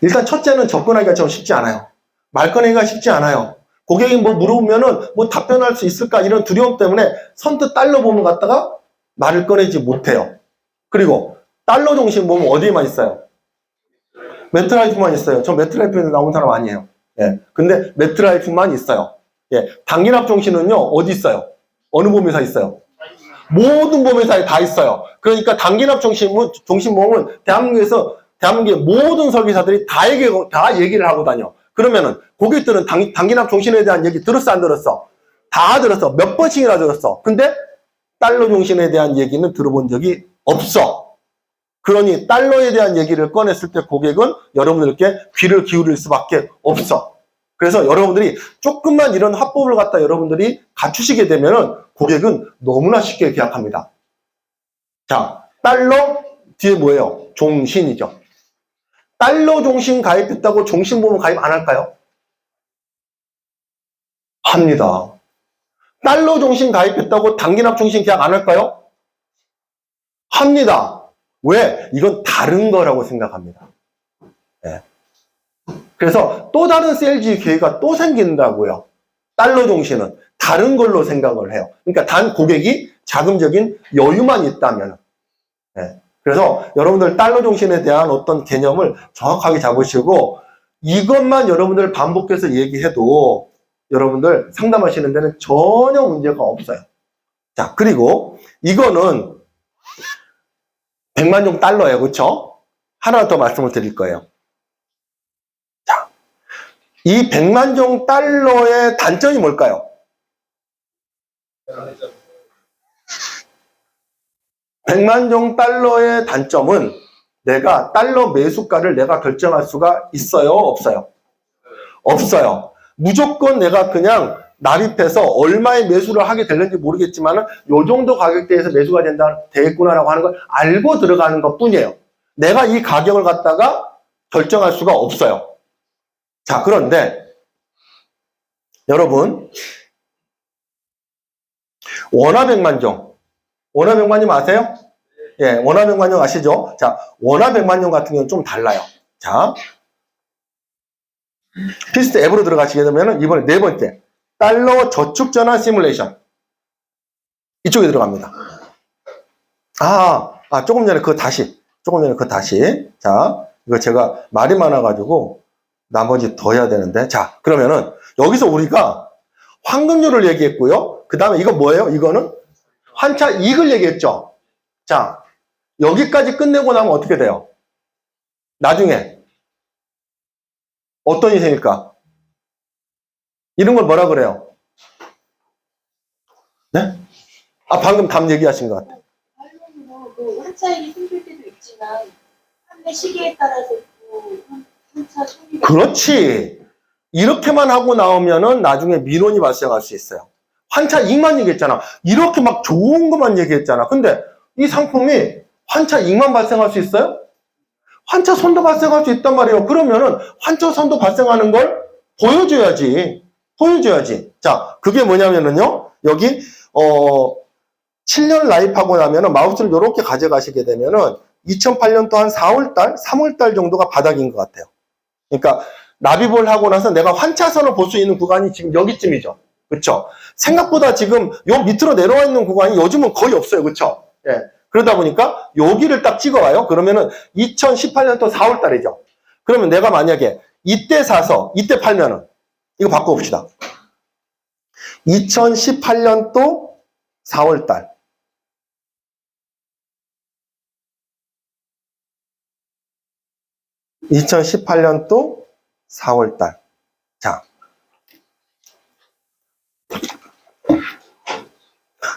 일단 첫째는 접근하기가 좀 쉽지 않아요. 말 꺼내기가 쉽지 않아요. 고객이 뭐 물어보면은 뭐 답변할 수 있을까 이런 두려움 때문에 선뜻 달러 보험을 갖다가 말을 꺼내지 못해요. 그리고 달러 종신 보험은 어디에만 있어요? 매트라이프만 있어요. 저 매트라이프에서 나온 사람 아니에요. 예. 근데 매트라이프만 있어요. 예. 단기납 종신은요 어디 있어요? 어느 보험회사 있어요? 모든 보험회사에 다 있어요. 그러니까 단기납 종신보험은 대한민국의 모든 설계사들이 다 얘기를 하고 다녀. 그러면은 고객들은 단기납 종신에 대한 얘기 들었어, 안 들었어? 다 들었어. 몇 번씩이나 들었어. 근데 달러 종신에 대한 얘기는 들어본 적이 없어. 그러니 달러에 대한 얘기를 꺼냈을 때 고객은 여러분들께 귀를 기울일 수밖에 없어. 그래서 여러분들이 조금만 이런 화법을 갖다 여러분들이 갖추시게 되면은 고객은 너무나 쉽게 계약합니다. 자, 달러 뒤에 뭐예요? 종신이죠. 달러 종신 가입했다고 종신보험 가입 안 할까요? 합니다. 달러 종신 가입했다고 단기납 종신 계약 안 할까요? 합니다. 왜? 이건 다른 거라고 생각합니다. 네. 그래서 또 다른 세일즈 기회가 또 생긴다고요. 달러 종신은 다른 걸로 생각을 해요. 그러니까 단 고객이 자금적인 여유만 있다면. 네. 그래서 여러분들 달러 종신에 대한 어떤 개념을 정확하게 잡으시고 이것만 여러분들 반복해서 얘기해도 여러분들 상담하시는 데는 전혀 문제가 없어요. 자, 그리고 이거는 100만 종 달러예요. 그렇죠? 하나 더 말씀을 드릴 거예요. 자, 이 100만 종 달러의 단점이 뭘까요? 100만 종 달러의 단점은 내가 달러 매수가를 내가 결정할 수가 있어요? 없어요? 없어요. 무조건 내가 그냥 납입해서 얼마의 매수를 하게 될는지 모르겠지만 요 정도 가격대에서 매수가 되겠구나라고 하는 걸 알고 들어가는 것 뿐이에요. 내가 이 가격을 갖다가 결정할 수가 없어요. 자, 그런데 여러분 원화백만종 원화백만종 아세요? 예, 원화백만종 아시죠? 자, 원화백만종 같은 경우는 좀 달라요. 자, 피스트 앱으로 들어가시게 되면 이번에 네 번째 달러 저축전환 시뮬레이션 이쪽에 들어갑니다. 조금 전에 그거 다시 자, 이거 제가 말이 많아가지고 나머지 더 해야 되는데 자, 그러면은 여기서 우리가 환급률을 얘기했고요. 그 다음에 이거 뭐예요? 이거는 환차 이익을 얘기했죠. 자, 여기까지 끝내고 나면 어떻게 돼요? 나중에 어떤 일이 생길까? 이런 걸 뭐라 그래요? 네? 방금 답 얘기하신 것 같아요. 뭐 환차익이 생길 때도 있지만 판매 시기에 따라서 또 환차 손익이 그렇지. 이렇게만 하고 나오면은 나중에 민원이 발생할 수 있어요. 환차 이익만 얘기했잖아. 이렇게 막 좋은 것만 얘기했잖아. 근데 이 상품이 환차 이익만 발생할 수 있어요? 환차 손도 발생할 수 있단 말이에요. 그러면은 환차 손도 발생하는 걸 보여줘야지. 자, 그게 뭐냐면은요. 여기 7년 라입하고 나면은 마우스를 이렇게 가져가시게 되면은 2008년도 한 4월달, 3월달 정도가 바닥인 것 같아요. 그러니까 납입을 하고 나서 내가 환차선을 볼 수 있는 구간이 지금 여기쯤이죠. 그렇죠? 생각보다 지금 요 밑으로 내려와 있는 구간이 요즘은 거의 없어요. 그렇죠? 예. 그러다 보니까 여기를 딱 찍어와요. 그러면은 2018년도 4월달이죠. 그러면 내가 만약에 이때 사서 이때 팔면은 이거 바꿔봅시다. 2018년도 4월달. (2018년도 4월달)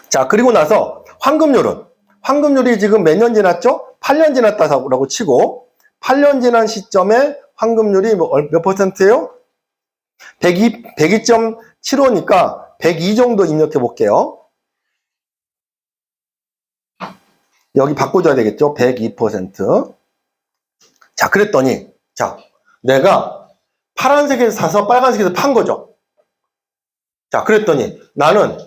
자, 그리고 나서 환급률이 지금 몇 년 지났죠? 8년 지났다라고 치고 8년 지난 시점에 환급률이 몇 퍼센트예요? 102.75니까 102 정도 입력해 볼게요. 여기 바꿔줘야 되겠죠? 102%. 자, 그랬더니, 자, 내가 파란색에서 사서 빨간색에서 판 거죠. 자, 그랬더니 나는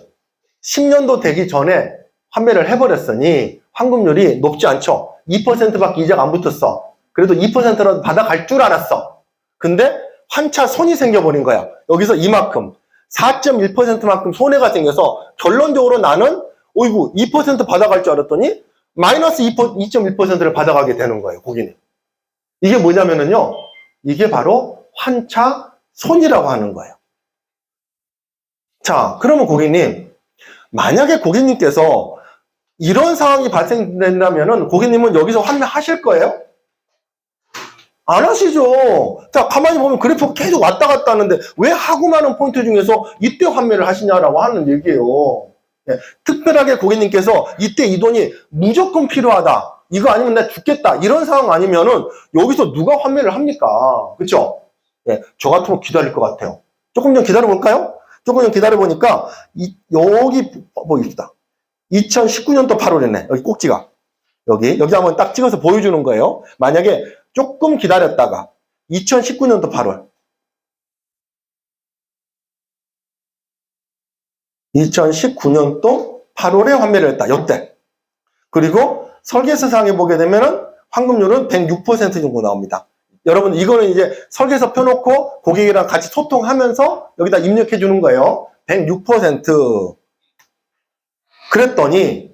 10년도 되기 전에 판매를 해버렸으니 환급률이 높지 않죠. 2%밖에 이자가 안 붙었어. 그래도 2%라도 받아갈 줄 알았어. 근데 환차 손이 생겨버린 거야. 여기서 이만큼 4.1%만큼 손해가 생겨서 결론적으로 나는 어이구 2% 받아갈 줄 알았더니 마이너스 2.1%를 받아가게 되는 거예요. 고객님. 이게 뭐냐면은요. 이게 바로 환차 손이라고 하는 거예요. 자, 그러면 고객님, 만약에 고객님께서 이런 상황이 발생된다면은 고객님은 여기서 환매하실 거예요? 안 하시죠. 자, 가만히 보면 그래프가 계속 왔다 갔다 하는데 왜 하고 많은 포인트 중에서 이때 환매를 하시냐라고 하는 얘기예요. 네, 특별하게 고객님께서 이때 이 돈이 무조건 필요하다. 이거 아니면 나 죽겠다. 이런 상황 아니면은 여기서 누가 환매를 합니까? 그쵸? 네, 저 같으면 기다릴 것 같아요. 조금 좀 기다려볼까요? 조금 좀 기다려보니까, 여기 보입시다. 2019년도 8월이네. 여기 꼭지가. 여기 한번 딱 찍어서 보여주는 거예요. 만약에 조금 기다렸다가, 2019년도 8월. 2019년도 8월에 환매를 했다. 요때. 그리고 설계서상에 보게 되면은 환급률은 106% 정도 나옵니다. 여러분, 이거는 이제 설계서 펴놓고 고객이랑 같이 소통하면서 여기다 입력해 주는 거예요. 106%. 그랬더니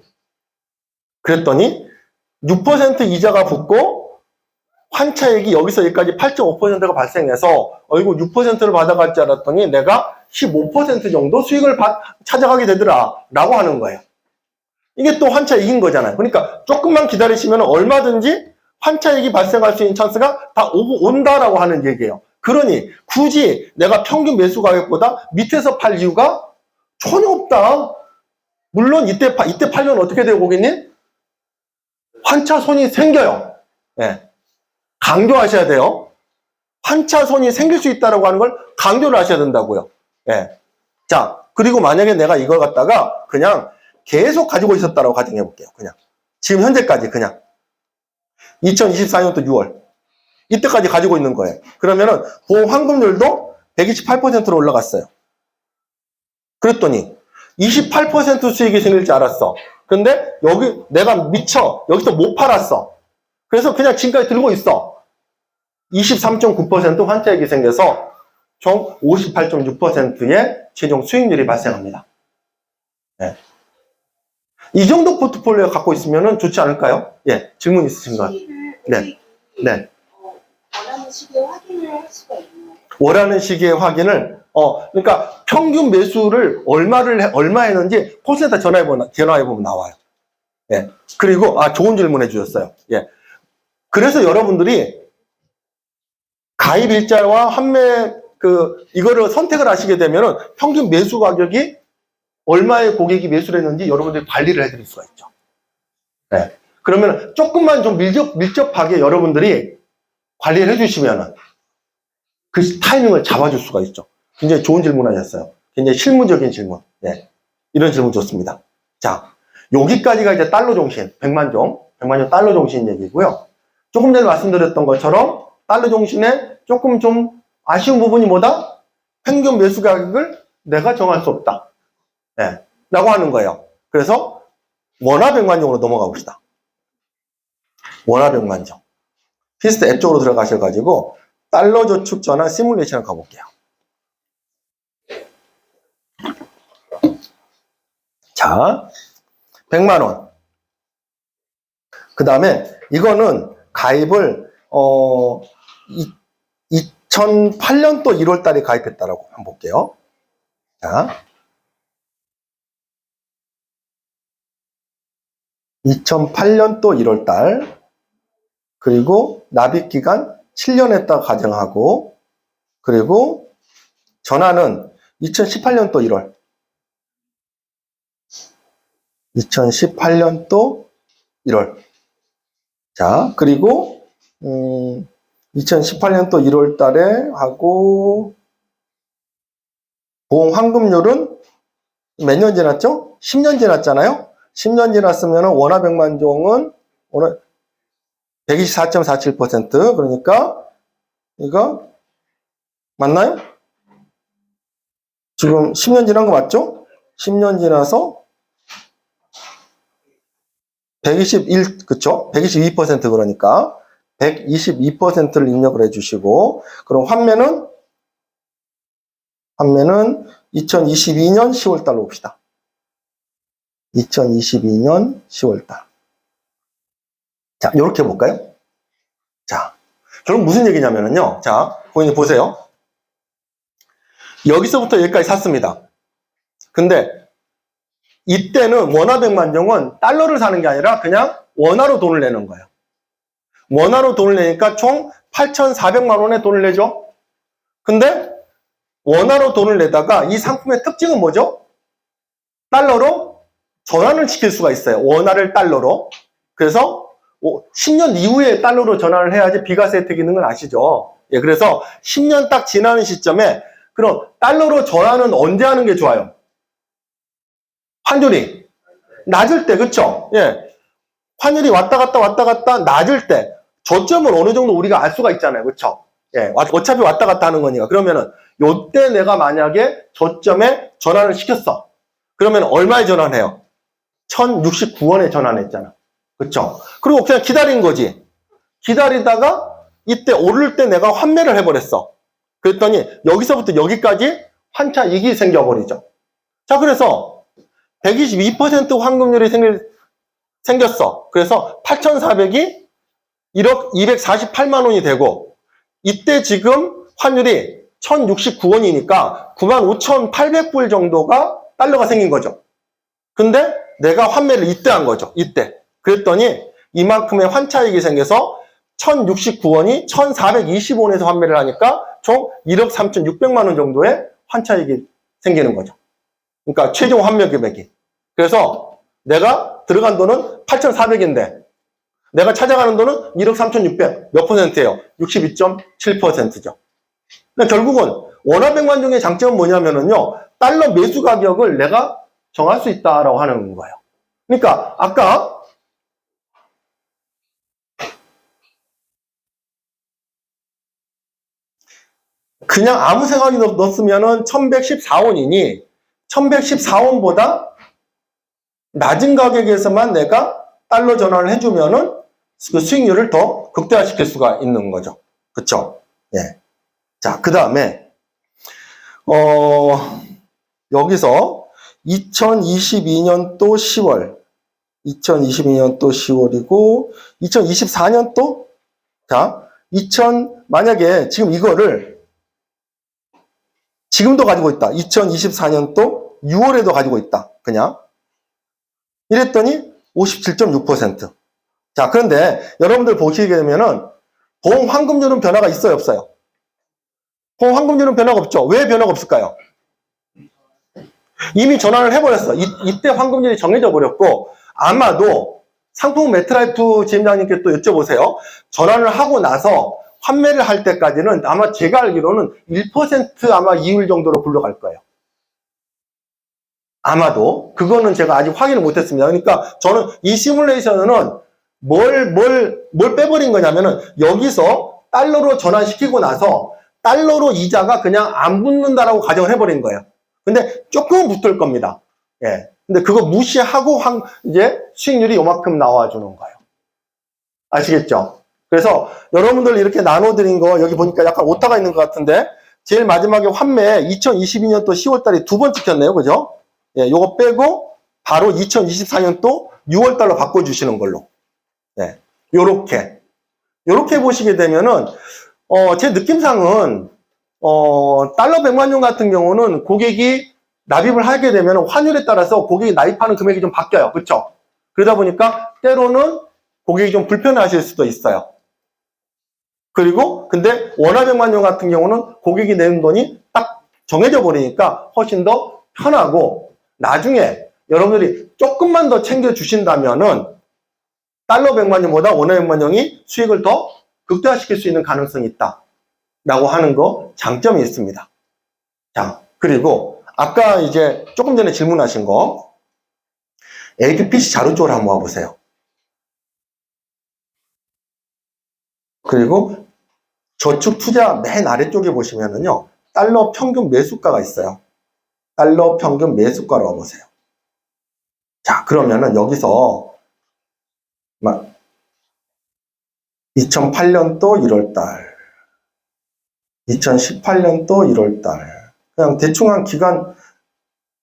6% 이자가 붙고 환차액이 여기서 여기까지 8.5%가 발생해서 이거 6%를 받아갈 줄 알았더니 내가 15% 정도 수익을 찾아가게 되더라 라고 하는 거예요. 이게 또 환차액인 거잖아요. 그러니까 조금만 기다리시면 얼마든지 환차액이 발생할 수 있는 찬스가 다 온다라고 하는 얘기예요. 그러니 굳이 내가 평균 매수 가격보다 밑에서 팔 이유가 전혀 없다. 물론 이때 팔면 어떻게 돼요, 고객님? 환차손이 생겨요. 네. 강조하셔야 돼요. 환차손이 생길 수 있다고 하는 걸 강조를 하셔야 된다고요. 네. 자, 그리고 만약에 내가 이걸 갖다가 그냥 계속 가지고 있었다고 가정해 볼게요. 그냥. 지금 현재까지 그냥. 2024년도 6월. 이때까지 가지고 있는 거예요. 그러면은 보험 환급률도 128%로 올라갔어요. 그랬더니 28% 수익이 생길 줄 알았어. 근데 여기 내가 미쳐 여기서 못 팔았어. 그래서 그냥 지금까지 들고 있어. 23.9% 환차액이 생겨서 총 58.6%의 최종 수익률이 발생합니다. 네. 이 정도 포트폴리오 갖고 있으면 좋지 않을까요? 예, 질문 있으신가요? 네. 네. 원하는 시기에 확인을 할 수가 있나요? 원하는 시기에 확인을, 그러니까 평균 매수를 얼마 했는지 콜센터 전화해보면 나와요. 예. 그리고, 좋은 질문 해주셨어요. 예. 그래서 여러분들이 가입 일자와 환매, 이거를 선택을 하시게 되면은 평균 매수 가격이 얼마의 고객이 매수를 했는지 여러분들이 관리를 해드릴 수가 있죠. 네. 그러면 조금만 좀 밀접하게 여러분들이 관리를 해주시면은 그 타이밍을 잡아줄 수가 있죠. 굉장히 좋은 질문 하셨어요. 굉장히 실무적인 질문. 네. 이런 질문 좋습니다. 자, 여기까지가 이제 달러 종신, 100만종 달러 종신 얘기고요. 조금 전에 말씀드렸던 것처럼 달러 종신에 조금 좀 아쉬운 부분이 뭐다? 평균 매수 가격을 내가 정할 수 없다. 네, 라고 하는 거예요. 그래서 원화 100만종으로 넘어가 봅시다. 원화 100만종. 피스트 앱 쪽으로 들어가셔가지고 달러 저축 전환 시뮬레이션을 가볼게요. 자, 100만원. 그 다음에 이거는 가입을 2008년도 1월 달에 가입했다라고 한번 볼게요. 자, 2008년도 1월 달, 그리고 납입 기간 7년 했다 가정하고, 그리고 전환은 2018년도 1월. 2018년도 1월. 자, 그리고 2018년도 1월 달에 하고, 보험 환급률은 몇 년 지났죠? 10년 지났잖아요? 10년 지났으면 원화 100만종은 오늘 124.47%. 그러니까 이거 맞나요? 지금 10년 지난 거 맞죠? 10년 지나서 121, 그쵸? 122% 그러니까 122%를 입력을 해주시고, 그럼 환매는 2022년 10월 달로 봅시다. 2022년 10월 달. 자, 요렇게 볼까요? 자, 결국 무슨 얘기냐면요. 자, 고객님 보세요. 여기서부터 여기까지 샀습니다. 근데 이때는 원화 100만종은 달러를 사는 게 아니라 그냥 원화로 돈을 내는 거예요. 원화로 돈을 내니까 총 8,400만 원의 돈을 내죠. 근데 원화로 돈을 내다가 이 상품의 특징은 뭐죠? 달러로 전환을 시킬 수가 있어요. 원화를 달러로. 그래서 10년 이후에 달러로 전환을 해야지 비과세 혜택이 있는 걸 아시죠? 예, 그래서 10년 딱 지나는 시점에 그럼 달러로 전환은 언제 하는 게 좋아요? 환율이 낮을 때, 그쵸? 예. 환율이 왔다 갔다 낮을 때, 저점을 어느 정도 우리가 알 수가 있잖아요. 그쵸? 예. 어차피 왔다 갔다 하는 거니까. 그러면은, 요때 내가 만약에 저점에 전환을 시켰어. 그러면 얼마에 전환해요? 1069원에 전환했잖아. 그쵸? 그리고 그냥 기다린 거지. 기다리다가, 이때 오를 때 내가 환매를 해버렸어. 그랬더니, 여기서부터 여기까지 환차 이익이 생겨버리죠. 자, 그래서, 122% 환급률이 생겼어. 그래서 8,400이 1억 248만 원이 되고, 이때 지금 환율이 1,069원이니까 95,800불 정도가 달러가 생긴 거죠. 근데 내가 환매를 이때 한 거죠. 이때. 그랬더니 이만큼의 환차익이 생겨서 1,069원이 1,420원에서 환매를 하니까 총 1억 3,600만 원 정도의 환차익이 생기는 거죠. 그러니까 최종 환매 금액이. 그래서 내가 들어간 돈은 8,400인데 내가 찾아가는 돈은 1억 3,600. 몇 퍼센트예요? 62.7%죠. 그러니까 결국은 원화백만종의 장점은 뭐냐면은요. 달러 매수 가격을 내가 정할 수 있다라고 하는 거예요. 그러니까 아까 그냥 아무 생각이 넣었으면은 1114원이니 1114원보다 낮은 가격에서만 내가 달러 전환을 해주면은 그 수익률을 더 극대화시킬 수가 있는 거죠. 그쵸? 예. 자, 그 다음에, 여기서 2022년도 10월, 2022년도 10월이고, 2024년도, 자, 만약에 지금 이거를 지금도 가지고 있다. 2024년도 6월에도 가지고 있다. 그냥. 이랬더니 57.6%. 자, 그런데 여러분들 보시게 되면은 보험 환급률은 변화가 있어요, 없어요? 보험 환급률은 변화가 없죠. 왜 변화가 없을까요? 이미 전환을 해버렸어. 이때 환급률이 정해져 버렸고, 아마도 상품 매트라이프 지점장님께 또 여쭤보세요. 전환을 하고 나서 환매를 할 때까지는 아마 제가 알기로는 1% 아마 이율 정도로 굴러갈 거예요. 아마도. 그거는 제가 아직 확인을 못했습니다. 그러니까 저는 이 시뮬레이션은 뭘 빼버린 거냐면은 여기서 달러로 전환시키고 나서 달러로 이자가 그냥 안 붙는다라고 가정을 해버린 거예요. 근데 조금 붙을 겁니다. 예. 근데 그거 무시하고 이제 수익률이 요만큼 나와주는 거예요. 아시겠죠? 그래서 여러분들 이렇게 나눠드린 거 여기 보니까 약간 오타가 있는 것 같은데 제일 마지막에 환매 2022년도 10월달에 두 번 찍혔네요. 그죠? 예, 요거 빼고 바로 2024년도 6월달로 바꿔주시는 걸로. 네, 요렇게 보시게 되면은 제 느낌상은 달러 100만용 같은 경우는 고객이 납입을 하게 되면 환율에 따라서 고객이 납입하는 금액이 좀 바뀌어요. 그렇죠? 그러다 보니까 때로는 고객이 좀 불편하실 수도 있어요. 그리고 근데 원화 100만용 같은 경우는 고객이 내는 돈이 딱 정해져 버리니까 훨씬 더 편하고 나중에 여러분들이 조금만 더 챙겨 주신다면은 달러 100만용보다 원화 100만용이 수익을 더 극대화시킬 수 있는 가능성이 있다. 라고 하는 거 장점이 있습니다. 자, 그리고 아까 이제 조금 전에 질문하신 거 APPC 자료 쪽으로 한번 와보세요. 그리고 저축 투자 맨 아래쪽에 보시면은요, 달러 평균 매수가가 있어요. 달러 평균 매수가로 와보세요. 자, 그러면은 여기서 2008년도 1월달, 2018년도 1월달, 그냥 대충 한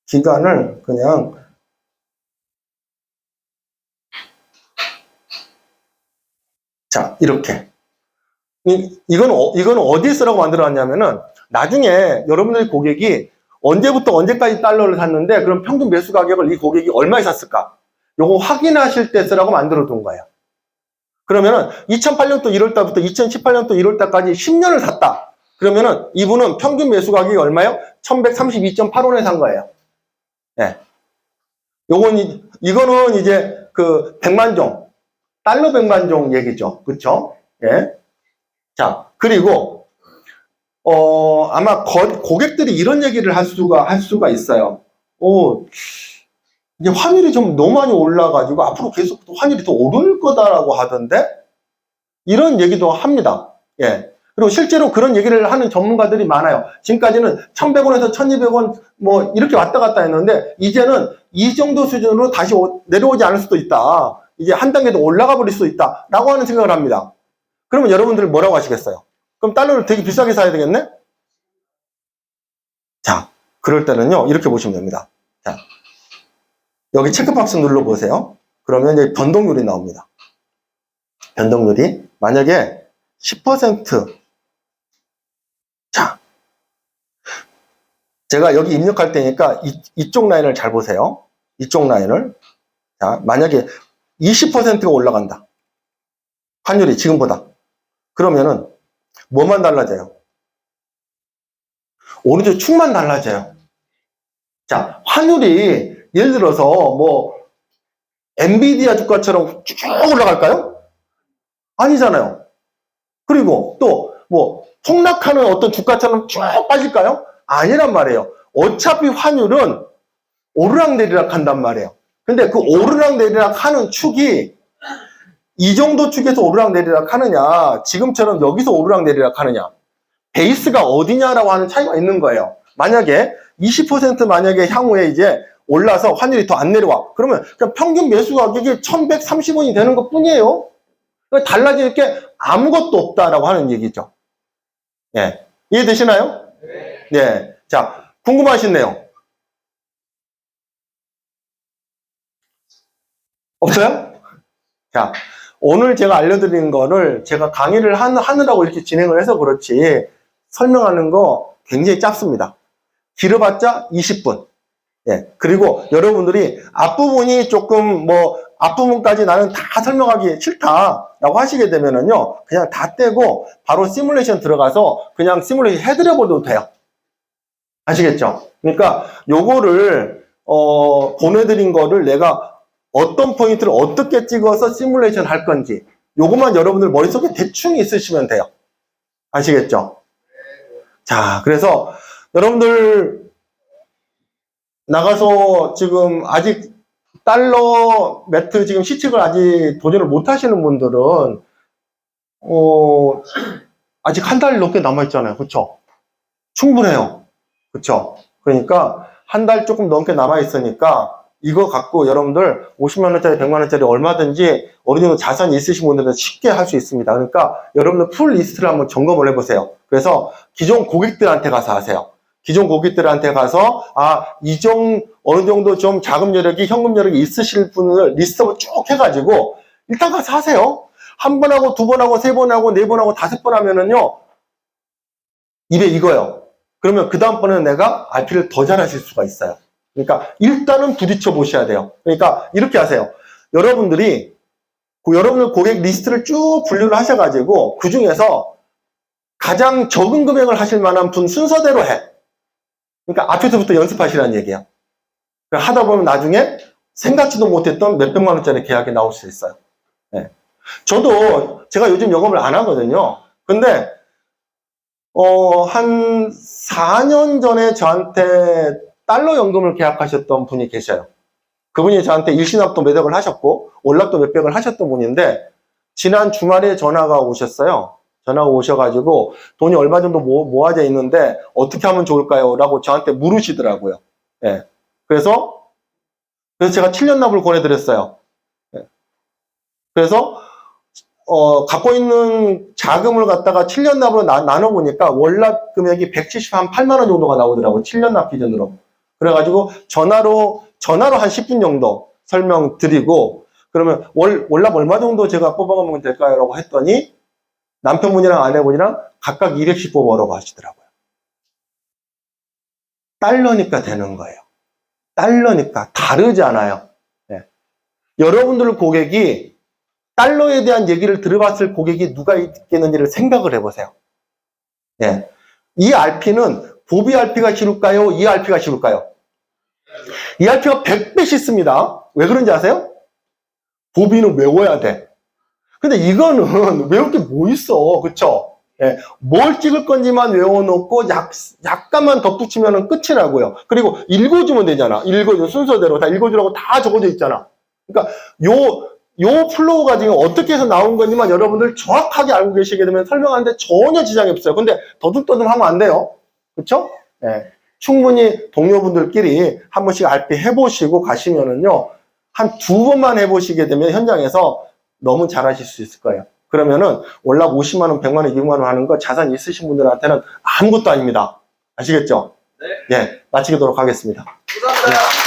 기간을 그냥 자, 이렇게. 이건 어디에 쓰라고 만들어 놨냐면은 나중에 여러분들의 고객이 언제부터 언제까지 달러를 샀는데 그럼 평균 매수 가격을 이 고객이 얼마에 샀을까? 요거 확인하실 때 쓰라고 만들어 둔 거예요. 그러면은 2008년도 1월달부터 2018년도 1월달까지 10년을 샀다. 그러면은 이분은 평균 매수 가격이 얼마예요? 1132.8원에 산 거예요. 예. 이거는 이제 그 100만종, 달러 100만종 얘기죠. 그쵸? 예. 자, 그리고 아마 고객들이 이런 얘기를 할 수가 있어요. 이제 환율이 좀 너무 많이 올라가지고 앞으로 계속 환율이 더 오를 거다라고 하던데? 이런 얘기도 합니다. 예. 그리고 실제로 그런 얘기를 하는 전문가들이 많아요. 지금까지는 1,100원에서 1,200원 뭐 이렇게 왔다 갔다 했는데 이제는 이 정도 수준으로 다시 내려오지 않을 수도 있다. 이제 한 단계 더 올라가 버릴 수도 있다. 라고 하는 생각을 합니다. 그러면 여러분들 뭐라고 하시겠어요? 그럼 달러를 되게 비싸게 사야 되겠네? 자, 그럴 때는요, 이렇게 보시면 됩니다. 자, 여기 체크박스 눌러보세요. 그러면 이제 변동률이 나옵니다. 변동률이 만약에 10%. 자, 제가 여기 입력할 때니까 이쪽 라인을 잘 보세요. 이쪽 라인을. 자, 만약에 20%가 올라간다. 환율이 지금보다. 그러면은 뭐만 달라져요? 오른쪽 축만 달라져요. 자, 환율이 예를 들어서 뭐 엔비디아 주가처럼 쭉 올라갈까요? 아니잖아요. 그리고 또 뭐 폭락하는 어떤 주가처럼 쭉 빠질까요? 아니란 말이에요. 어차피 환율은 오르락내리락 한단 말이에요. 근데 그 오르락내리락 하는 축이 이 정도 축에서 오르락내리락 하느냐, 지금처럼 여기서 오르락내리락 하느냐, 베이스가 어디냐라고 하는 차이가 있는 거예요. 만약에 20% 만약에 향후에 이제 올라서 환율이 더 안 내려와. 그러면 그냥 평균 매수 가격이 1,130원이 되는 것 뿐이에요. 달라질 게 아무것도 없다라고 하는 얘기죠. 예. 이해되시나요? 네. 자, 궁금하시네요. 없어요? 자, 오늘 제가 알려드린 거를 제가 강의를 하느라고 이렇게 진행을 해서 그렇지 설명하는 거 굉장히 짧습니다. 길어봤자 20분. 예. 그리고 여러분들이 앞부분이 조금 앞부분까지 나는 다 설명하기 싫다라고 하시게 되면은요, 그냥 다 떼고 바로 시뮬레이션 들어가서 그냥 시뮬레이션 해드려 버려도 돼요. 아시겠죠? 그러니까 요거를 보내드린 거를 내가 어떤 포인트를 어떻게 찍어서 시뮬레이션 할 건지 요것만 여러분들 머릿속에 대충 있으시면 돼요. 아시겠죠? 자, 그래서 여러분들 나가서 지금 아직 달러 매트 지금 시책을 아직 도전을 못 하시는 분들은 아직 한 달 넘게 남아있잖아요. 그쵸? 충분해요. 그쵸? 그러니까 한 달 조금 넘게 남아있으니까 이거 갖고 여러분들 50만원짜리 100만원짜리 얼마든지 어느 정도 자산이 있으신 분들은 쉽게 할 수 있습니다. 그러니까 여러분들 풀 리스트를 한번 점검을 해보세요. 그래서 기존 고객들한테 가서 하세요. 기존 고객들한테 가서 어느 정도 좀 자금 여력이 현금 여력이 있으실 분을 리스트업을 쭉 해가지고 일단 가서 하세요. 한 번 하고 두 번 하고 세 번 하고 네 번 하고 다섯 번 하면은요 입에 익어요. 그러면 그 다음번에는 내가 RP를 더 잘하실 수가 있어요. 그러니까 일단은 부딪혀 보셔야 돼요. 그러니까 이렇게 하세요. 여러분들 고객 리스트를 쭉 분류를 하셔가지고 그 중에서 가장 적은 금액을 하실 만한 분 순서대로 해. 그러니까 앞에서부터 연습하시라는 얘기야. 하다 보면 나중에 생각지도 못했던 몇백만 원짜리 계약이 나올 수 있어요. 네. 저도 제가 요즘 영업을 안 하거든요. 근데 한 4년 전에 저한테 달러 연금을 계약하셨던 분이 계셔요. 그분이 저한테 일시납도 매덕을 하셨고 월납도 몇백을 하셨던 분인데 지난 주말에 전화가 오셨어요. 전화가 오셔가지고 돈이 얼마 정도 모아져 있는데 어떻게 하면 좋을까요? 라고 저한테 물으시더라고요. 예. 그래서 제가 7년 납을 권해드렸어요. 예. 그래서 갖고 있는 자금을 갖다가 7년 납으로 나눠보니까 월납 금액이 178만 원 정도가 나오더라고요. 7년 납 기준으로. 그래가지고 전화로 한 10분 정도 설명드리고 그러면 월납 얼마 정도 제가 뽑아가면 될까요? 라고 했더니 남편분이랑 아내분이랑 각각 200씩 뽑아오라고 하시더라고요. 달러니까 되는 거예요. 달러니까 다르지 않아요. 네. 여러분들 고객이 달러에 대한 얘기를 들어봤을 고객이 누가 있겠는지를 생각을 해보세요. 네. 이 RP는 보비 RP가 쉬울까요? 이 RP가 쉬울까요? 이 RP가 100배 쉽습니다. 왜 그런지 아세요? 보비는 외워야 돼. 근데 이거는 외울 게 뭐 있어. 그쵸? 뭘 찍을 건지만 외워놓고 약간만 덧붙이면 끝이라고요. 그리고 읽어주면 되잖아. 읽어줘. 순서대로 다 읽어주라고 다 적어져 있잖아. 그러니까 요 플로우가 지금 어떻게 해서 나온 건지만 여러분들 정확하게 알고 계시게 되면 설명하는데 전혀 지장이 없어요. 근데 더듬더듬 하면 안 돼요. 그쵸? 충분히 동료분들끼리 한 번씩 RP 해보시고 가시면은요, 한 2번만 해보시게 되면 현장에서 너무 잘하실 수 있을 거예요. 그러면은 월락 50만원, 100만원, 200만원 하는 거 자산 있으신 분들한테는 아무것도 아닙니다. 아시겠죠? 네. 마치도록 하겠습니다. 감사합니다.